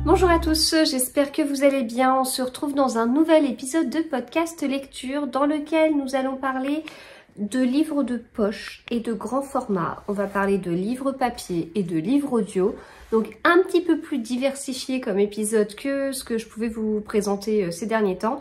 Bonjour à tous, j'espère que vous allez bien. On se retrouve dans un nouvel épisode de podcast lecture dans lequel nous allons parler de livres de poche et de grand format. On va parler de livres papier et de livres audio, donc un petit peu plus diversifié comme épisode que ce que je pouvais vous présenter ces derniers temps.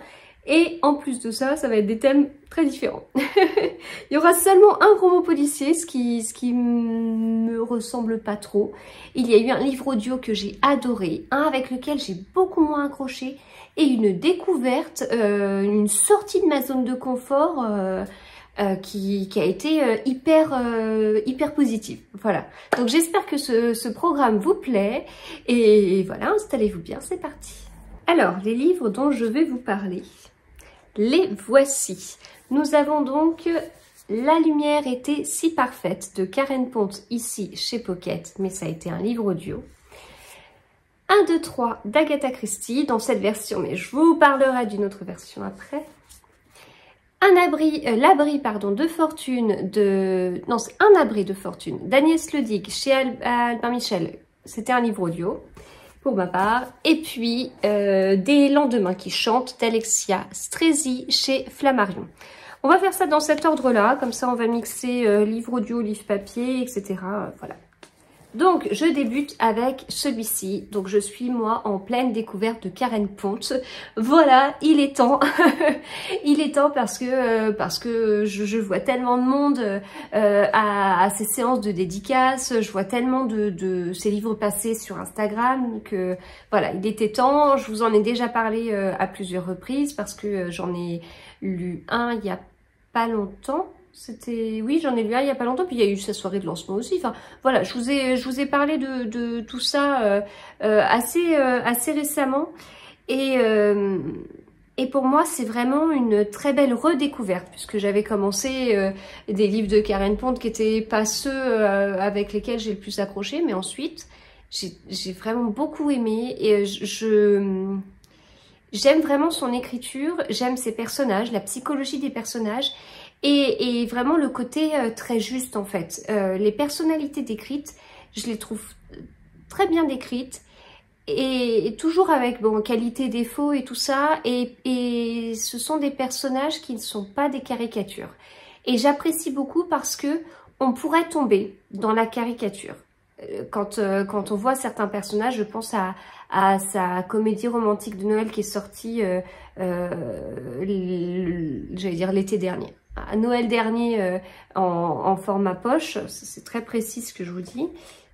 Et en plus de ça, ça va être des thèmes très différents. Il y aura seulement un roman policier, ce qui me ressemble pas trop. Il y a eu un livre audio que j'ai adoré, un avec lequel j'ai beaucoup moins accroché, et une découverte, une sortie de ma zone de confort qui a été hyper positive. Voilà. Donc j'espère que ce programme vous plaît. Et voilà, installez-vous bien, c'est parti. Alors, les livres dont je vais vous parler. Les voici. Nous avons donc La lumière était si parfaite de Karen Pont ici chez Pocket, mais ça a été un livre audio. 1, 2, 3 d'Agatha Christie dans cette version, mais je vous parlerai d'une autre version après. L'abri de fortune de... Non, c'est Un abri de fortune d'Agnès Ledic chez Albin Michel. C'était un livre audio. Pour ma part, et puis Des lendemains qui chantent d'Alexia Strezzi chez Flammarion. On va faire ça dans cet ordre-là, comme ça on va mixer livre audio, livre papier, etc. Voilà. Donc je débute avec celui-ci. Donc je suis moi en pleine découverte de Karen Pont. Voilà, il est temps. Il est temps parce que je vois tellement de monde à ces séances de dédicaces. Je vois tellement de ces livres passés sur Instagram que voilà, il était temps. Je vous en ai déjà parlé à plusieurs reprises parce que j'en ai lu un il y a pas longtemps. Oui, j'en ai lu un il n'y a pas longtemps, puis il y a eu sa soirée de lancement aussi. Enfin, voilà, je vous ai parlé de tout ça assez récemment. Et pour moi, c'est vraiment une très belle redécouverte, puisque j'avais commencé des livres de Karen Pont qui n'étaient pas ceux avec lesquels j'ai le plus accroché, mais ensuite, j'ai vraiment beaucoup aimé. Et j'aime vraiment son écriture, j'aime ses personnages, la psychologie des personnages. Et vraiment le côté très juste en fait. Les personnalités décrites, je les trouve très bien décrites et toujours avec bon qualité, défaut et tout ça. Et ce sont des personnages qui ne sont pas des caricatures. Et j'apprécie beaucoup parce que on pourrait tomber dans la caricature. Quand on voit certains personnages, je pense à sa comédie romantique de Noël qui est sortie, j'allais dire l'été dernier. À Noël dernier en format poche, c'est très précis ce que je vous dis.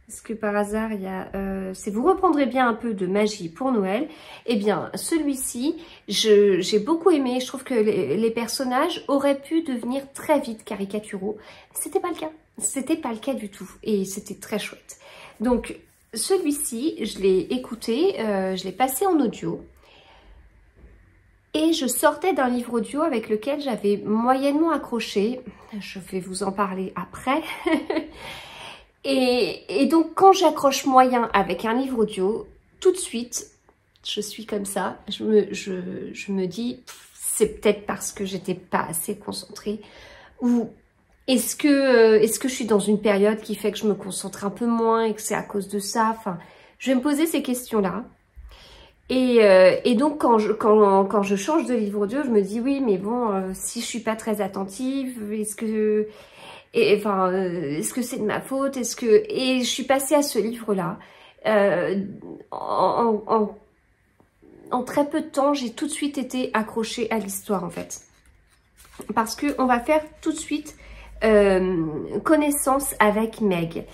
Est-ce que par hasard il y a... si vous reprendrez bien un peu de magie pour Noël, eh bien celui-ci, j'ai beaucoup aimé. Je trouve que les personnages auraient pu devenir très vite caricaturaux. C'était pas le cas. C'était pas le cas du tout. Et c'était très chouette. Donc celui-ci, je l'ai écouté, je l'ai passé en audio. Et je sortais d'un livre audio avec lequel j'avais moyennement accroché. Je vais vous en parler après. et donc, quand j'accroche moyen avec un livre audio, tout de suite, je suis comme ça. Je me dis, c'est peut-être parce que j'étais pas assez concentrée. Ou est-ce que je suis dans une période qui fait que je me concentre un peu moins et que c'est à cause de ça? Enfin, je vais me poser ces questions-là. Et donc quand je change de livre audio, je me dis oui, mais bon, si je suis pas très attentive, est-ce que c'est de ma faute? Et je suis passée à ce livre-là. En très peu de temps, j'ai tout de suite été accrochée à l'histoire en fait. Parce que on va faire tout de suite connaissance avec Meg.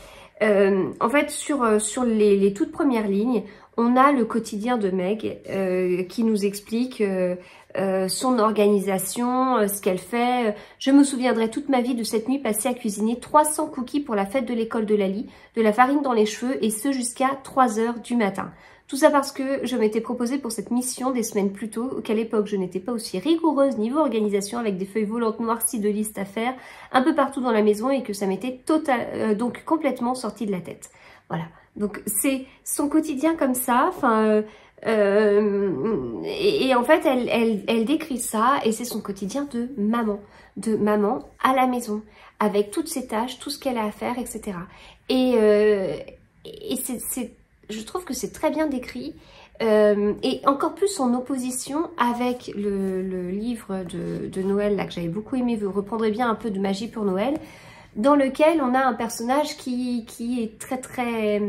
En fait, sur les toutes premières lignes, on a le quotidien de Meg qui nous explique son organisation, ce qu'elle fait. Je me souviendrai toute ma vie de cette nuit passée à cuisiner 300 cookies pour la fête de l'école de Lali, de la farine dans les cheveux et ce jusqu'à 3 h du matin. Tout ça parce que je m'étais proposé pour cette mission des semaines plus tôt, qu'à l'époque je n'étais pas aussi rigoureuse niveau organisation avec des feuilles volantes noircies de listes à faire un peu partout dans la maison et que ça m'était donc complètement sorti de la tête. Voilà, donc c'est son quotidien comme ça, enfin... et en fait elle décrit ça et c'est son quotidien de maman à la maison avec toutes ses tâches, tout ce qu'elle a à faire, etc. Et je trouve que c'est très bien décrit et encore plus en opposition avec le livre de Noël là, que j'avais beaucoup aimé, vous reprendrez bien un peu de magie pour Noël, dans lequel on a un personnage qui est très très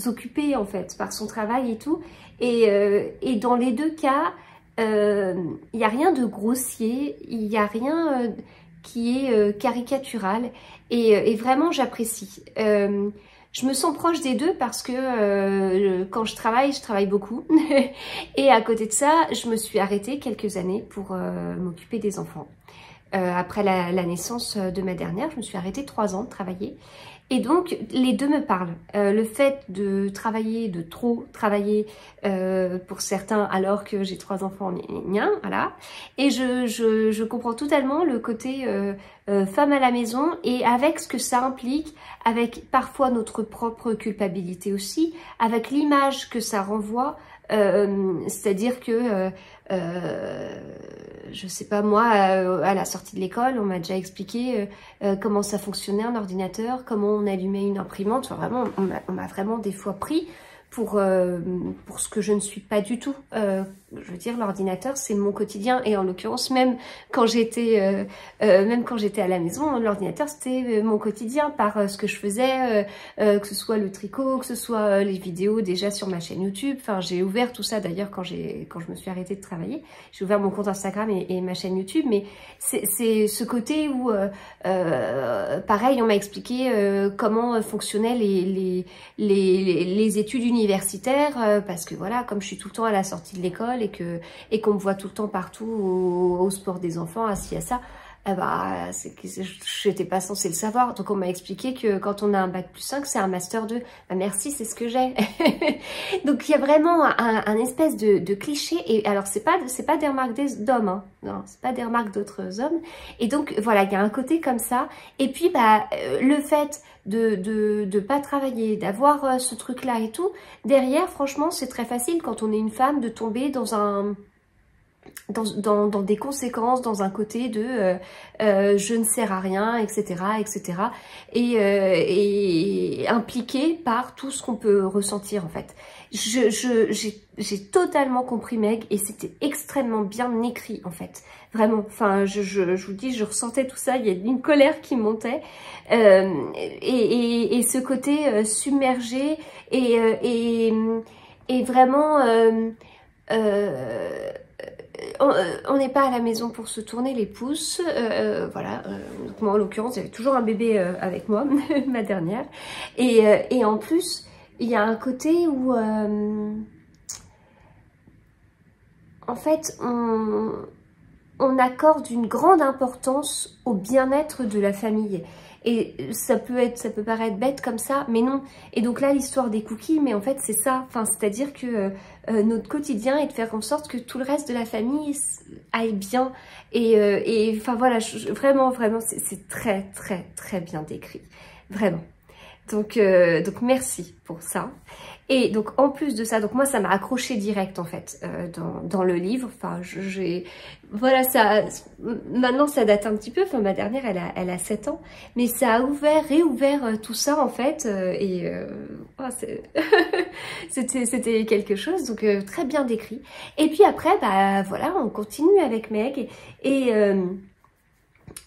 occupé en fait par son travail et tout, et dans les deux cas, il n'y a rien de grossier, il n'y a rien qui est caricatural, et vraiment j'apprécie. Je me sens proche des deux parce que quand je travaille beaucoup. Et à côté de ça, je me suis arrêtée quelques années pour m'occuper des enfants. Après la naissance de ma dernière, je me suis arrêtée 3 ans de travailler. Et donc, les deux me parlent. Le fait de travailler, de trop travailler pour certains alors que j'ai 3 enfants, voilà. Et je comprends totalement le côté femme à la maison, et avec ce que ça implique, avec parfois notre propre culpabilité aussi, avec l'image que ça renvoie. C'est-à-dire que, je sais pas moi, à la sortie de l'école, on m'a déjà expliqué comment ça fonctionnait un ordinateur, comment on allumait une imprimante. Enfin, vraiment, on m'a vraiment des fois pris pour ce que je ne suis pas du tout. Je veux dire, l'ordinateur, c'est mon quotidien, et en l'occurrence, même quand j'étais à la maison, l'ordinateur, c'était mon quotidien par ce que je faisais, que ce soit le tricot, que ce soit les vidéos déjà sur ma chaîne YouTube. Enfin, j'ai ouvert tout ça d'ailleurs quand je me suis arrêtée de travailler. J'ai ouvert mon compte Instagram et ma chaîne YouTube, mais c'est ce côté où, pareil, on m'a expliqué comment fonctionnaient les études universitaires, parce que voilà, comme je suis tout le temps à la sortie de l'école et qu'on me voit tout le temps partout au sport des enfants, assis à ça, j'étais pas censée le savoir. Donc on m'a expliqué que quand on a un bac+5, c'est un master 2. Bah merci, c'est ce que j'ai. Donc il y a vraiment un espèce de cliché, et alors c'est pas des remarques d'hommes, hein. Non, c'est pas des remarques d'autres hommes. Et donc voilà, il y a un côté comme ça. Et puis le fait de pas travailler, d'avoir ce truc là et tout, derrière franchement c'est très facile quand on est une femme de tomber dans des conséquences, dans un côté de je ne sers à rien, etc., etc., et impliqué par tout ce qu'on peut ressentir en fait. J'ai totalement compris Meg, et c'était extrêmement bien écrit en fait, vraiment. Enfin, je vous dis, je ressentais tout ça, il y a une colère qui montait, et ce côté submergé, et vraiment on n'est pas à la maison pour se tourner les pouces, voilà. Donc moi en l'occurrence j'avais toujours un bébé avec moi, ma dernière, et en plus il y a un côté où en fait on accorde une grande importance au bien-être de la famille. Et ça peut paraître bête comme ça, mais non. Et donc là, l'histoire des cookies, mais en fait, c'est ça. Enfin, c'est-à-dire que notre quotidien est de faire en sorte que tout le reste de la famille aille bien. Et enfin voilà, vraiment, c'est très, très, très bien décrit. Vraiment. Donc merci pour ça. Et donc en plus de ça, donc moi ça m'a accroché direct en fait dans le livre. Enfin voilà, ça maintenant ça date un petit peu. Enfin ma dernière elle a 7 ans, mais ça a réouvert tout ça en fait, c'était quelque chose. Donc très bien décrit. Et puis après voilà, on continue avec Meg,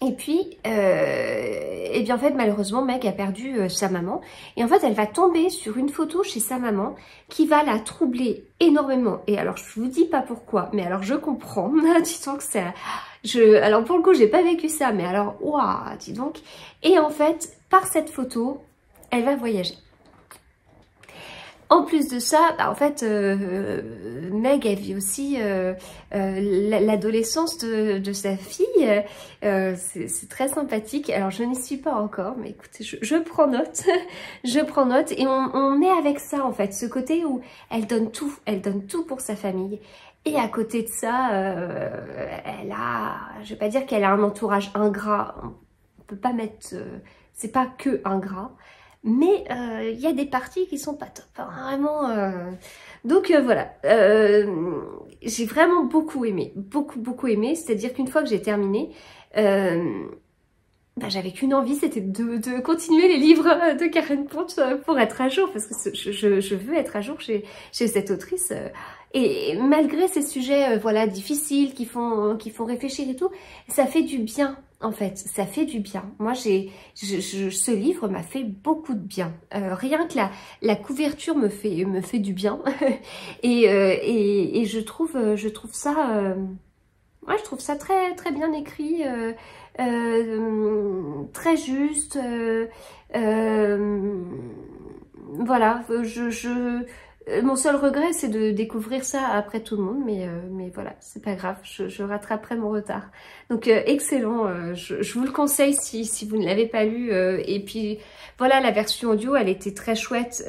et puis, et bien en fait, malheureusement, Meg a perdu sa maman. Et en fait, elle va tomber sur une photo chez sa maman qui va la troubler énormément. Et alors, je vous dis pas pourquoi, mais alors je comprends. Dis donc, alors pour le coup, j'ai pas vécu ça, mais alors, waouh, dis donc. Et en fait, par cette photo, elle va voyager. En plus de ça, en fait, Meg, elle vit aussi l'adolescence de sa fille. C'est très sympathique. Alors, je n'y suis pas encore, mais écoutez, je prends note. Je prends note. Et on est avec ça, en fait. Ce côté où elle donne tout pour sa famille. Et à côté de ça, je vais pas dire qu'elle a un entourage ingrat. On peut pas mettre... c'est pas que ingrat. Mais il y a des parties qui sont pas top, hein, vraiment. Donc voilà, j'ai vraiment beaucoup aimé, beaucoup aimé. C'est-à-dire qu'une fois que j'ai terminé, j'avais qu'une envie, c'était de continuer les livres de Karen Ponte pour être à jour, parce que je veux être à jour chez cette autrice. Et malgré ces sujets voilà, difficiles qui font réfléchir et tout, ça fait du bien en fait, ça fait du bien. Moi, ce livre m'a fait beaucoup de bien. Rien que la couverture me fait du bien. et je trouve ça, ouais, je trouve ça très, très bien écrit, très juste. Voilà, mon seul regret, c'est de découvrir ça après tout le monde, mais voilà, c'est pas grave, je rattraperai mon retard. Donc, excellent, je vous le conseille si vous ne l'avez pas lu. Et puis, voilà, la version audio, elle était très chouette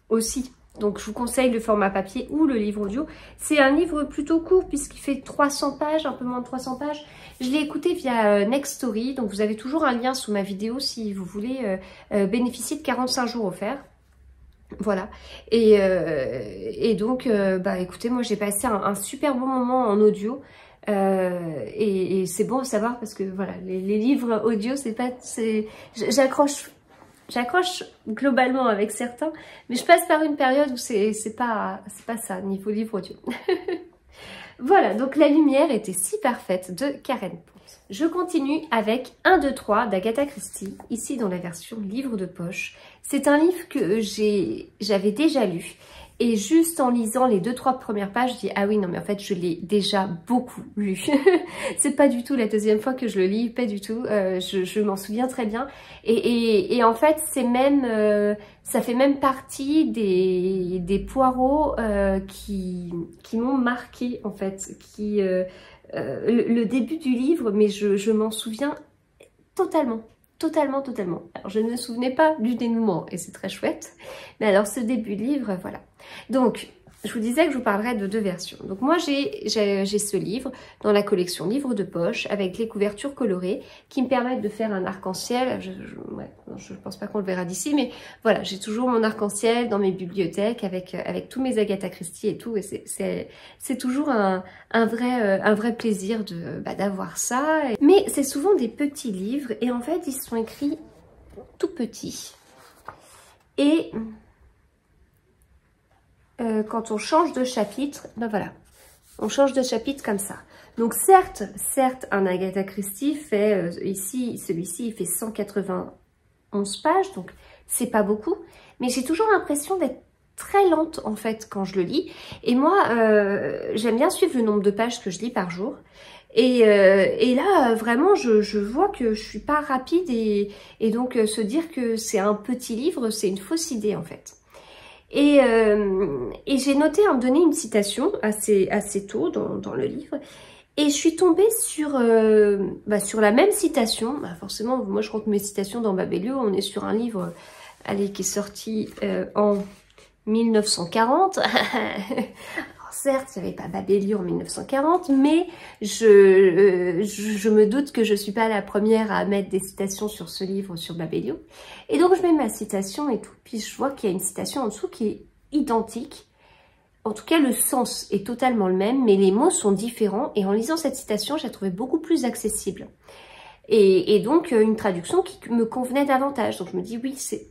aussi. Donc, je vous conseille le format papier ou le livre audio. C'est un livre plutôt court puisqu'il fait 300 pages, un peu moins de 300 pages. Je l'ai écouté via Next Story, donc vous avez toujours un lien sous ma vidéo si vous voulez bénéficier de 45 jours offerts. Voilà, et donc, bah écoutez, moi j'ai passé un super bon moment en audio, et c'est bon à savoir parce que voilà, les livres audio, j'accroche globalement avec certains, mais je passe par une période où c'est pas ça, niveau livre audio. Voilà, donc La lumière était si parfaite de Karen Pont. Je continue avec 1, 2, 3 d'Agatha Christie, ici dans la version livre de poche. C'est un livre que j'avais déjà lu. Et juste en lisant les 2-3 premières pages, je dis ah oui non mais en fait je l'ai déjà beaucoup lu. C'est pas du tout la deuxième fois que je le lis, pas du tout. Je m'en souviens très bien. Et en fait c'est même ça fait même partie des poireaux qui m'ont marqué en fait, le début du livre, mais je m'en souviens totalement. Totalement. Alors, je ne me souvenais pas du dénouement et c'est très chouette. Mais alors, ce début de livre, voilà. Donc, je vous disais que je vous parlerais de 2 versions. Donc, moi, j'ai ce livre dans la collection livres de poche avec les couvertures colorées qui me permettent de faire un arc-en-ciel. Je pense pas qu'on le verra d'ici, mais voilà, j'ai toujours mon arc-en-ciel dans mes bibliothèques avec tous mes Agatha Christie et tout. Et c'est toujours un vrai plaisir d'avoir ça. Mais c'est souvent des petits livres et en fait, ils sont écrits tout petits. Et quand on change de chapitre, ben voilà, on change de chapitre comme ça. Donc certes, un Agatha Christie fait, celui-ci, il fait 191 pages, donc c'est pas beaucoup, mais j'ai toujours l'impression d'être très lente en fait quand je le lis. Et moi, j'aime bien suivre le nombre de pages que je lis par jour. Et là, vraiment, je vois que je suis pas rapide et donc se dire que c'est un petit livre, c'est une fausse idée en fait. Et j'ai noté à me donner une citation assez tôt dans le livre. Et je suis tombée sur la même citation. Bah forcément, moi je compte mes citations dans Babelio. On est sur un livre qui est sorti en 1940. Certes, il n'y avait pas Babelio en 1940, mais je me doute que je ne suis pas la première à mettre des citations sur ce livre, sur Babelio. Et donc, je mets ma citation et tout. Puis, je vois qu'il y a une citation en dessous qui est identique. En tout cas, le sens est totalement le même, mais les mots sont différents. Et en lisant cette citation, je la trouvais beaucoup plus accessible. Et donc, une traduction qui me convenait davantage. Donc, je me dis, oui, c'est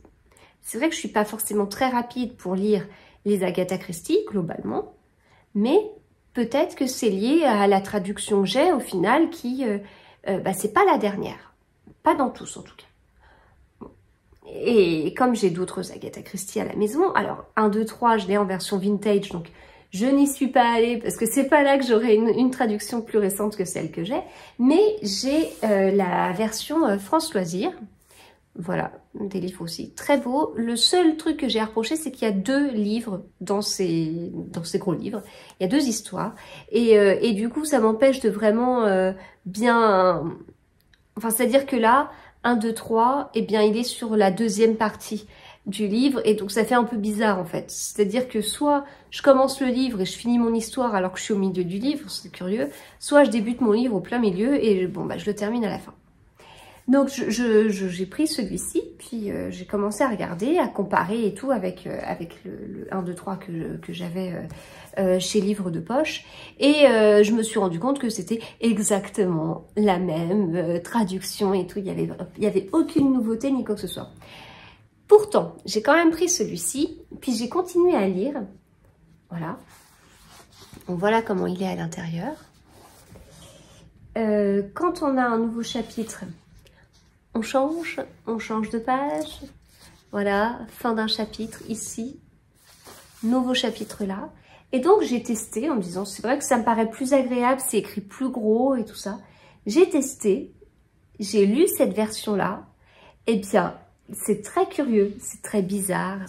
vrai que je ne suis pas forcément très rapide pour lire les Agatha Christie, globalement. Mais peut-être que c'est lié à la traduction que j'ai au final qui, c'est pas la dernière. Pas dans tous en tout cas. Et comme j'ai d'autres Agatha Christie à la maison, alors 1, 2, 3, je l'ai en version vintage, donc je n'y suis pas allée parce que c'est pas là que j'aurai une traduction plus récente que celle que j'ai. Mais j'ai la version France Loisirs. Voilà, des livres aussi très beaux. Le seul truc que j'ai à reprocher, c'est qu'il y a 2 livres dans ces gros livres. Il y a 2 histoires. Et du coup, ça m'empêche de vraiment bien... Enfin, c'est-à-dire que là, 1, 2, 3, eh bien, il est sur la 2e partie du livre. Et donc, ça fait un peu bizarre, en fait. C'est-à-dire que soit je commence le livre et je finis mon histoire alors que je suis au milieu du livre, c'est curieux. Soit je débute mon livre au plein milieu et bon, je le termine à la fin. Donc j'ai pris celui-ci, puis j'ai commencé à regarder, à comparer et tout avec le 1, 2, 3 que j'avais chez Livres de Poche. Et je me suis rendu compte que c'était exactement la même traduction et tout. Il y avait aucune nouveauté ni quoi que ce soit. Pourtant, j'ai quand même pris celui-ci, puis j'ai continué à lire. Voilà. Voilà comment il est à l'intérieur. Quand on a un nouveau chapitre, on change de page. Voilà, fin d'un chapitre ici, nouveau chapitre là. Et donc j'ai testé en me disant, c'est vrai que ça me paraît plus agréable, c'est écrit plus gros et tout ça. J'ai testé, j'ai lu cette version-là, et bien c'est très curieux, c'est très bizarre,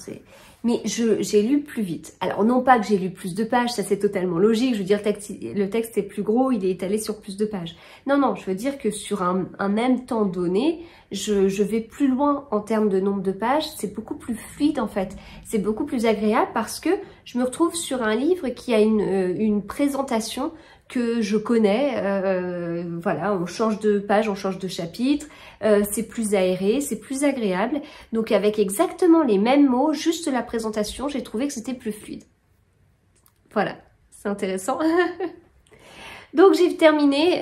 mais j'ai lu plus vite. Alors non pas que j'ai lu plus de pages, ça c'est totalement logique, je veux dire le texte est plus gros, il est étalé sur plus de pages. Non, non, je veux dire que sur un même temps donné, je vais plus loin en termes de nombre de pages, c'est beaucoup plus fluide en fait, c'est beaucoup plus agréable parce que je me retrouve sur un livre qui a une présentation que je connais, voilà, on change de page, on change de chapitre, c'est plus aéré, c'est plus agréable. Donc avec exactement les mêmes mots, juste la présentation, j'ai trouvé que c'était plus fluide. Voilà, c'est intéressant. Donc j'ai terminé,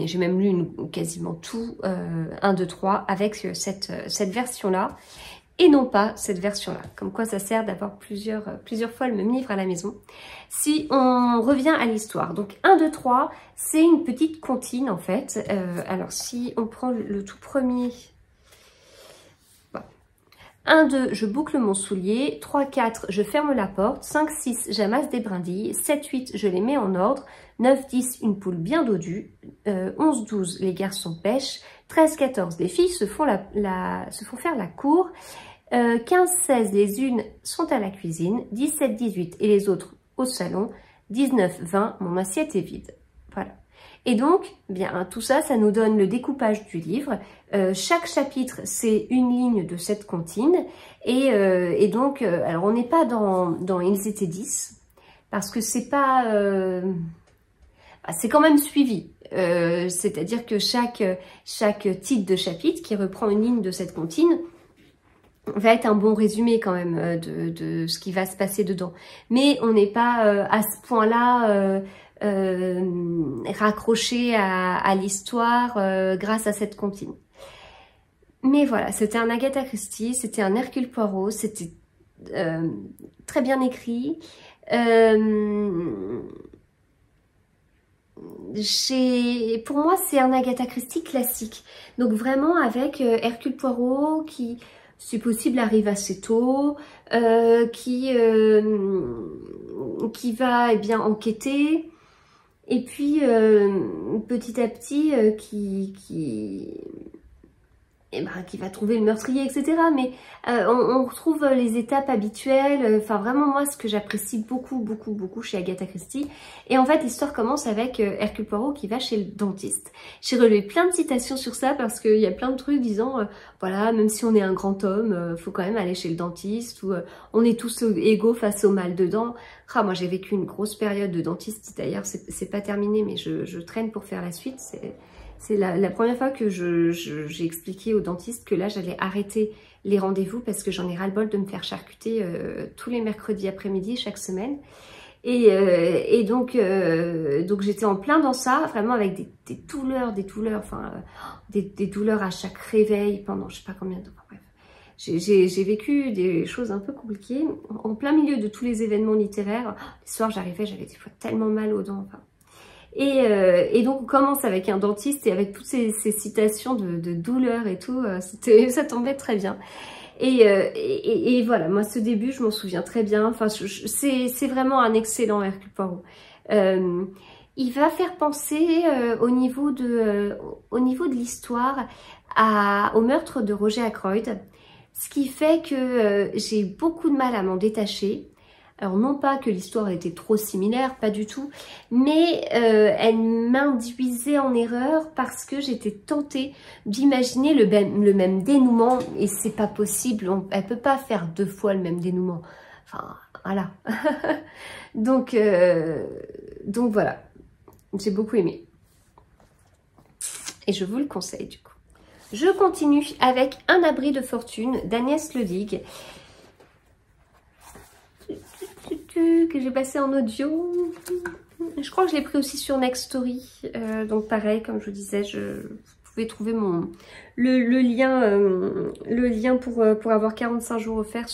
j'ai même lu quasiment tout, 1, 2, 3, avec cette version-là. Et non pas cette version-là. Comme quoi ça sert d'avoir plusieurs fois le même livre à la maison. Si on revient à l'histoire, donc 1, 2, 3, c'est une petite comptine en fait. Alors si on prend le tout premier, voilà. 1, 2, je boucle mon soulier. 3, 4, je ferme la porte. 5, 6, j'amasse des brindilles. 7, 8, je les mets en ordre. 9, 10, une poule bien dodue. 11, 12, les garçons pêchent. 13, 14, les filles se font faire la cour. 15, 16, les unes sont à la cuisine. 17, 18 et les autres au salon. 19, 20, mon assiette est vide. Voilà. Et donc, bien, tout ça, ça nous donne le découpage du livre. Chaque chapitre, c'est une ligne de cette comptine. Et donc, alors on n'est pas dans Ils étaient 10, parce que c'est pas... c'est quand même suivi. C'est-à-dire que chaque titre de chapitre qui reprend une ligne de cette comptine va être un bon résumé quand même de ce qui va se passer dedans. Mais on n'est pas à ce point-là raccroché à l'histoire grâce à cette comptine. Mais voilà, c'était un Agatha Christie, c'était un Hercule Poirot, c'était très bien écrit. Pour moi, c'est un Agatha Christie classique. Donc vraiment avec Hercule Poirot qui, si possible, arrive assez tôt, qui va bien enquêter, et puis petit à petit qui va trouver le meurtrier, etc. Mais on retrouve les étapes habituelles. Enfin, vraiment, moi, ce que j'apprécie beaucoup chez Agatha Christie. Et en fait, l'histoire commence avec Hercule Poirot qui va chez le dentiste. J'ai relevé plein de citations sur ça parce qu'il y a plein de trucs disant, voilà, même si on est un grand homme, faut quand même aller chez le dentiste, ou on est tous égaux face au mal de dents. Ah, moi, j'ai vécu une grosse période de dentiste. D'ailleurs, c'est pas terminé, mais je traîne pour faire la suite. C'est la première fois que j'ai expliqué au dentiste que là, j'allais arrêter les rendez-vous parce que j'en ai ras-le-bol de me faire charcuter tous les mercredis après-midi chaque semaine. Et donc j'étais en plein dans ça, vraiment avec des douleurs, enfin des douleurs à chaque réveil pendant je sais pas combien de temps. Bref, j'ai vécu des choses un peu compliquées en plein milieu de tous les événements littéraires. Les soirs, j'arrivais, j'avais des fois tellement mal aux dents. Enfin, et donc on commence avec un dentiste et avec toutes ces citations de douleur et tout, ça tombait très bien. Et voilà, moi ce début je m'en souviens très bien, enfin c'est vraiment un excellent Hercule Poirot. Il va faire penser au niveau de l'histoire au meurtre de Roger Ackroyd, ce qui fait que j'ai beaucoup de mal à m'en détacher. Alors non pas que l'histoire était trop similaire, pas du tout, mais elle m'induisait en erreur parce que j'étais tentée d'imaginer le même dénouement et c'est pas possible, elle peut pas faire 2 fois le même dénouement. Enfin voilà. donc voilà, j'ai beaucoup aimé et je vous le conseille du coup. Je continue avec Un abri de fortune d'Agnès Ledigue, que j'ai passé en audio. Je crois que je l'ai pris aussi sur Nextory. Donc pareil, comme je vous disais, vous pouvez trouver le lien pour avoir 45 jours offerts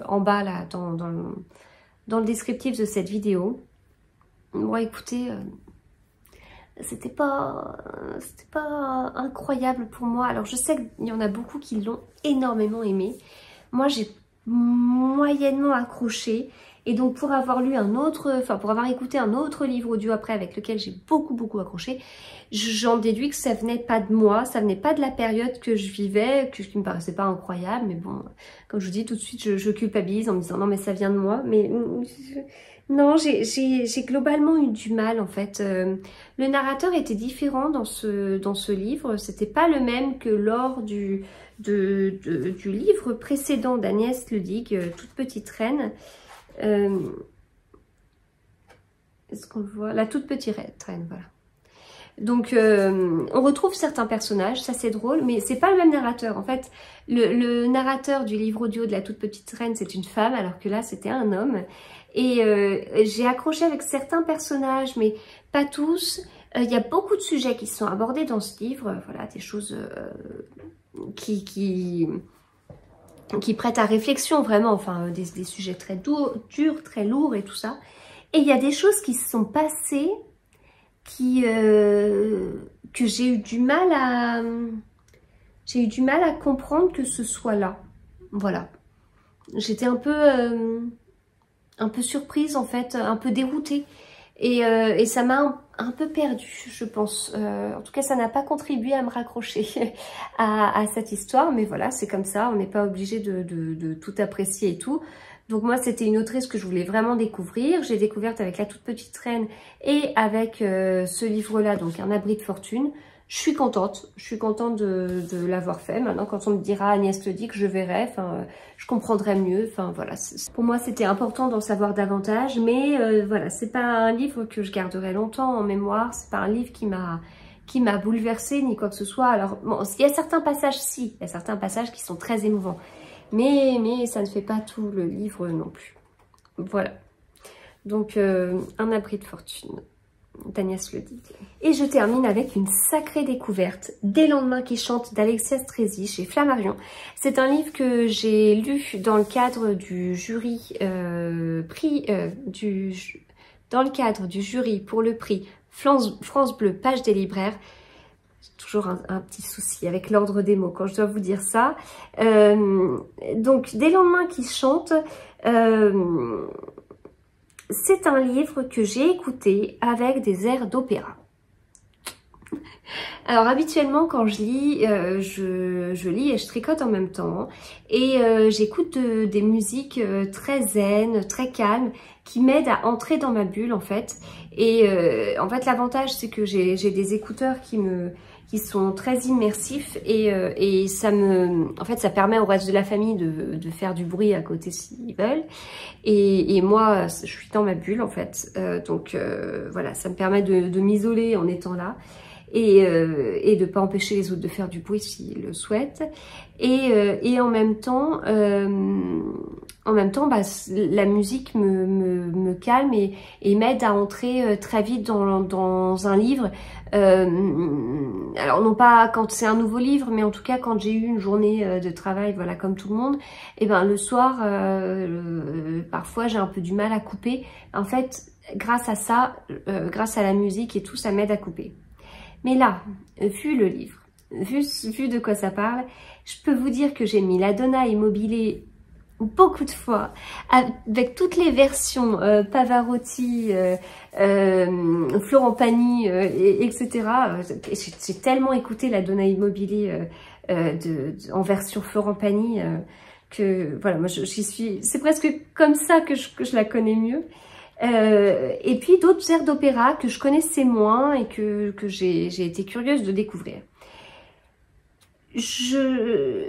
en bas là, dans le descriptif de cette vidéo. bon écoutez, c'était pas incroyable pour moi. Alors je sais qu'il y en a beaucoup qui l'ont énormément aimé. Moi j'ai moyennement accroché. Et donc pour avoir lu pour avoir écouté un autre livre audio après avec lequel j'ai beaucoup accroché, j'en déduis que ça venait pas de moi, ça venait pas de la période que je vivais, qui me paraissait pas incroyable, mais bon, comme je vous dis tout de suite, je culpabilise en me disant non mais ça vient de moi, mais non, j'ai globalement eu du mal en fait. Le narrateur était différent dans ce livre, c'était pas le même que lors du livre précédent d'Agnès Ledig, Toute petite reine. Est-ce qu'on le voit? La toute petite reine, voilà. Donc on retrouve certains personnages, ça c'est drôle, mais c'est pas le même narrateur. En fait, le narrateur du livre audio de La toute petite reine, c'est une femme, alors que là c'était un homme. Et j'ai accroché avec certains personnages, mais pas tous. Il y a beaucoup de sujets qui sont abordés dans ce livre, voilà, des choses qui prêtent à réflexion vraiment, enfin des sujets très durs, très lourds et tout ça. Et il y a des choses qui se sont passées que j'ai eu du mal à comprendre que ce soit là. Voilà. J'étais un peu surprise en fait, un peu déroutée. Et ça m'a un peu perdue, je pense. En tout cas, ça n'a pas contribué à me raccrocher à cette histoire. Mais voilà, c'est comme ça. On n'est pas obligé de tout apprécier et tout. Donc moi, c'était une autrice que je voulais vraiment découvrir. J'ai découverte avec La toute petite reine et avec ce livre-là, donc Un abri de fortune. Je suis contente de l'avoir fait. Maintenant, quand on me dira Agnès Ledig, je verrai, enfin, je comprendrai mieux. Enfin, voilà. Pour moi, c'était important d'en savoir davantage, mais voilà, c'est pas un livre que je garderai longtemps en mémoire. C'est pas un livre qui m'a bouleversée ni quoi que ce soit. Alors, bon, il y a certains passages, il y a certains passages qui sont très émouvants, mais ça ne fait pas tout le livre non plus. Voilà. Donc, Un abri de fortune d'Agnès Ledig. Et je termine avec une sacrée découverte, Des lendemains qui chantent d'Alexia Strezzi chez Flammarion. C'est un livre que j'ai lu dans le cadre du jury dans le cadre du jury pour le prix France Bleu Page des libraires. J'ai toujours un petit souci avec l'ordre des mots quand je dois vous dire ça. Donc Des lendemains qui chantent, c'est un livre que j'ai écouté avec des airs d'opéra. Alors habituellement quand je lis, je lis et je tricote en même temps. Et j'écoute des musiques très zen, très calmes, qui m'aident à entrer dans ma bulle en fait. Et en fait l'avantage c'est que j'ai des écouteurs qui sont très immersifs et en fait ça permet au reste de la famille de faire du bruit à côté s'ils veulent. Et moi, je suis dans ma bulle en fait. Donc voilà, ça me permet de m'isoler en étant là et de pas empêcher les autres de faire du bruit s'ils le souhaitent. Et en même temps, bah, la musique me calme et m'aide à entrer très vite dans un livre. Alors non pas quand c'est un nouveau livre, mais en tout cas quand j'ai eu une journée de travail, voilà, comme tout le monde, et ben le soir, parfois j'ai un peu du mal à couper. En fait, grâce à ça, grâce à la musique et tout, ça m'aide à couper. Mais là, vu le livre, vu de quoi ça parle, je peux vous dire que j'ai mis la Donna Immobilier beaucoup de fois, avec toutes les versions Pavarotti, Florent Pagny, etc. J'ai tellement écouté la Donna Immobilier en version Florent Pagny que voilà, moi j'y suis. C'est presque comme ça que je la connais mieux. Et puis d'autres airs d'opéra que je connaissais moins et que j'ai été curieuse de découvrir. Je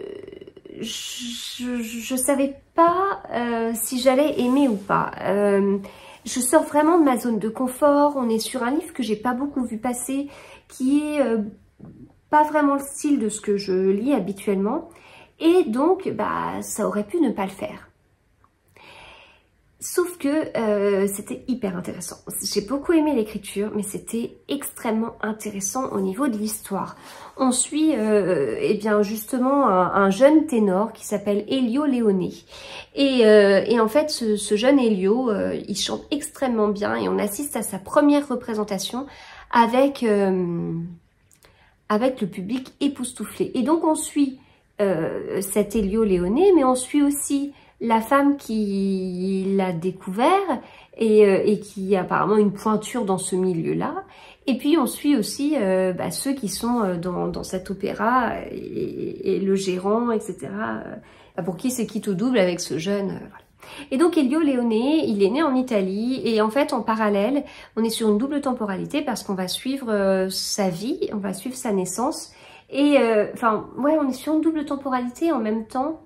savais pas si j'allais aimer ou pas. Je sors vraiment de ma zone de confort. On est sur un livre que j'ai pas beaucoup vu passer, qui est pas vraiment le style de ce que je lis habituellement. Et donc, bah, ça aurait pu ne pas le faire. Sauf que c'était hyper intéressant. J'ai beaucoup aimé l'écriture, mais c'était extrêmement intéressant au niveau de l'histoire. On suit eh bien justement un jeune ténor qui s'appelle Elio Leone. Et en fait, ce jeune Elio, il chante extrêmement bien et on assiste à sa première représentation avec le public époustouflé. Et donc on suit cet Elio Leone, mais on suit aussi la femme qui l'a découvert et qui a apparemment une pointure dans ce milieu-là. Et puis on suit aussi ceux qui sont dans cet opéra et le gérant, etc. Pour qui c'est quitte au double avec ce jeune. Voilà. Et donc Elio Leone, il est né en Italie et en fait en parallèle, on est sur une double temporalité parce qu'on va suivre sa vie, on va suivre sa naissance. Et on est sur une double temporalité en même temps.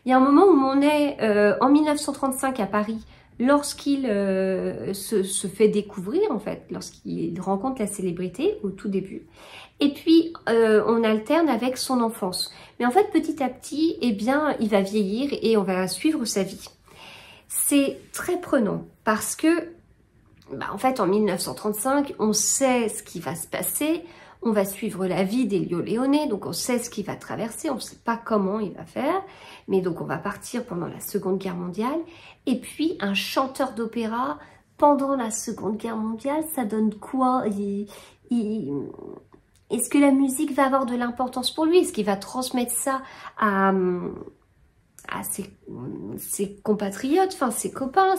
Il y a un moment où on est en 1935 à Paris, lorsqu'il se fait découvrir, en fait, lorsqu'il rencontre la célébrité au tout début. Et puis, on alterne avec son enfance. Mais en fait, petit à petit, eh bien, il va vieillir et on va suivre sa vie. C'est très prenant parce que, en fait, en 1935, on sait ce qui va se passer. On va suivre la vie d'Elio Leone, donc on sait ce qu'il va traverser, on ne sait pas comment il va faire, mais donc on va partir pendant la Seconde Guerre mondiale. Et puis un chanteur d'opéra pendant la Seconde Guerre mondiale, ça donne quoi? Est-ce que la musique va avoir de l'importance pour lui? Est-ce qu'il va transmettre ça à ses compatriotes, enfin ses copains?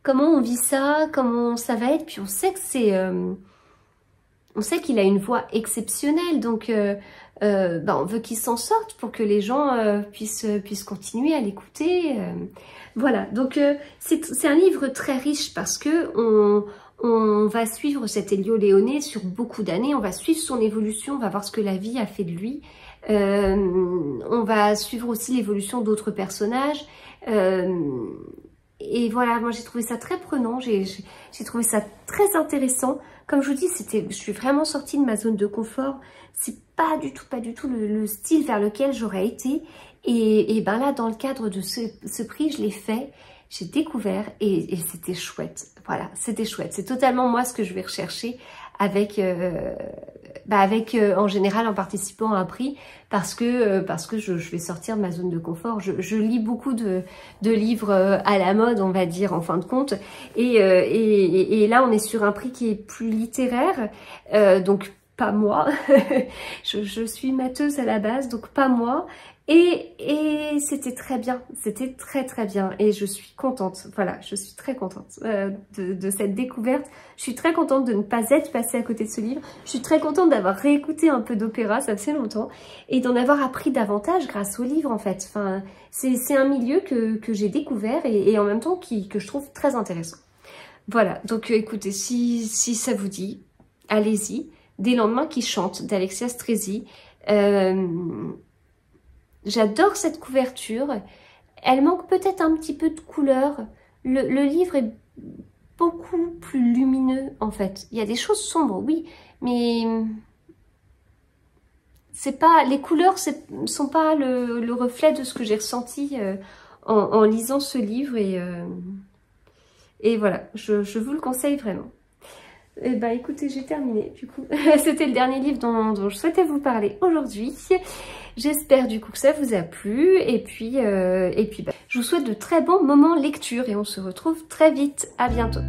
Comment on vit ça, comment ça va être? Puis on sait que on sait qu'il a une voix exceptionnelle, donc on veut qu'il s'en sorte pour que les gens puissent continuer à l'écouter. Voilà, donc c'est un livre très riche parce que on va suivre cet Elio Leone sur beaucoup d'années, on va suivre son évolution, on va voir ce que la vie a fait de lui. On va suivre aussi l'évolution d'autres personnages. Et voilà, moi j'ai trouvé ça très prenant, j'ai trouvé ça très intéressant. Comme je vous dis, je suis vraiment sortie de ma zone de confort. C'est pas du tout le style vers lequel j'aurais été. Et ben là, dans le cadre de ce prix, je l'ai fait, j'ai découvert et c'était chouette. Voilà, c'était chouette. C'est totalement moi ce que je vais rechercher avec en général en participant à un prix parce que je vais sortir de ma zone de confort. Je lis beaucoup de livres à la mode, on va dire, en fin de compte, et là on est sur un prix qui est plus littéraire, donc pas moi. je suis matheuse à la base, donc pas moi. Et c'était très bien, c'était très bien et je suis contente, voilà, je suis très contente de cette découverte. Je suis très contente de ne pas être passée à côté de ce livre, je suis très contente d'avoir réécouté un peu d'opéra, ça fait longtemps, et d'en avoir appris davantage grâce au livre en fait. Enfin, c'est un milieu que j'ai découvert et en même temps que je trouve très intéressant. Voilà, donc écoutez, si ça vous dit, allez-y. Des lendemains qui chantent d'Alexia Strezzi. J'adore cette couverture, elle manque peut-être un petit peu de couleur, le livre est beaucoup plus lumineux en fait. Il y a des choses sombres, oui, mais c'est pas, les couleurs ne sont pas le reflet de ce que j'ai ressenti en lisant ce livre et voilà, je vous le conseille vraiment. Et bah écoutez, j'ai terminé du coup. C'était le dernier livre dont je souhaitais vous parler aujourd'hui. J'espère du coup que ça vous a plu. Et puis je vous souhaite de très bons moments lecture et on se retrouve très vite. À bientôt.